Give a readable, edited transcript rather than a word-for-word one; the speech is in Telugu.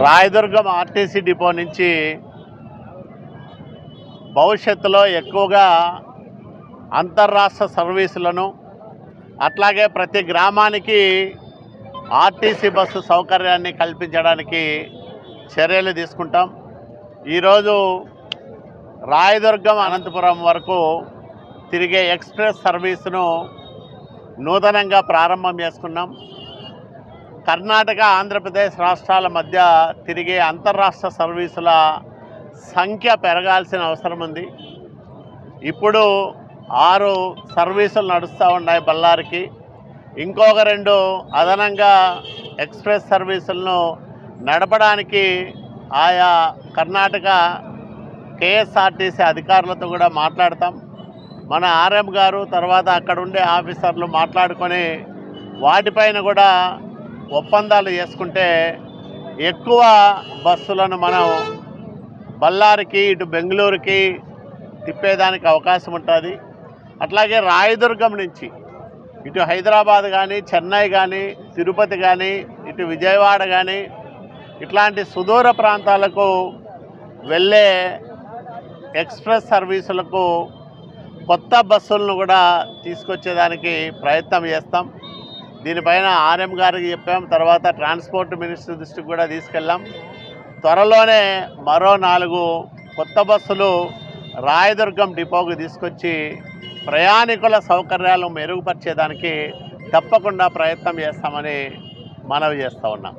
రాయదుర్గం ఆర్టీసీ డిపో నుంచి భవిష్యత్తులో ఎక్కువగా అంతర్రాష్ట్ర సర్వీసులను అట్లాగే ప్రతి గ్రామానికి ఆర్టీసీ బస్సు సౌకర్యాన్ని కల్పించడానికి చర్యలు తీసుకుంటాం. ఈరోజు రాయదుర్గం అనంతపురం వరకు తిరిగే ఎక్స్ప్రెస్ సర్వీసును నూతనంగా ప్రారంభం చేసుకున్నాం. కర్ణాటక, ఆంధ్రప్రదేశ్ రాష్ట్రాల మధ్య తిరిగే అంతర్రాష్ట్ర సర్వీసుల సంఖ్య పెరగాల్సిన అవసరం ఉంది. ఇప్పుడు 6 సర్వీసులు నడుస్తూ ఉన్నాయి బళ్ళారికి. ఇంకొక 2 అదనంగా ఎక్స్ప్రెస్ సర్వీసులను నడపడానికి ఆయా కర్ణాటక కేఎస్ఆర్టీసీ అధికారులతో కూడా మాట్లాడతాం. మన ఆర్ఎం గారు తర్వాత అక్కడ ఉండే ఆఫీసర్లు మాట్లాడుకొని వాటిపైన కూడా ఒప్పందాలు చేసుకుంటే ఎక్కువ బస్సులను మనం బళ్ళారికి ఇటు బెంగళూరుకి తిప్పేదానికి అవకాశం ఉంటుంది. అట్లాగే రాయదుర్గం నుంచి ఇటు హైదరాబాద్ కానీ, చెన్నై కానీ, తిరుపతి కానీ, ఇటు విజయవాడ కానీ ఇట్లాంటి సుదూర ప్రాంతాలకు వెళ్ళే ఎక్స్ప్రెస్ సర్వీసులకు కొత్త బస్సులను కూడా తీసుకొచ్చేదానికి ప్రయత్నం చేస్తాం. దీనిపైన ఆర్ఎం గారికి చెప్పాం, తర్వాత ట్రాన్స్పోర్ట్ మినిస్టర్ దృష్టికి కూడా తీసుకెళ్ళాం. త్వరలోనే మరో 4 కొత్త బస్సులు రాయదుర్గం డిపోకు తీసుకొచ్చి ప్రయాణికుల సౌకర్యాలు మెరుగుపరిచేదానికి తప్పకుండా ప్రయత్నం చేస్తామని మనవి చేస్తూ ఉన్నాం.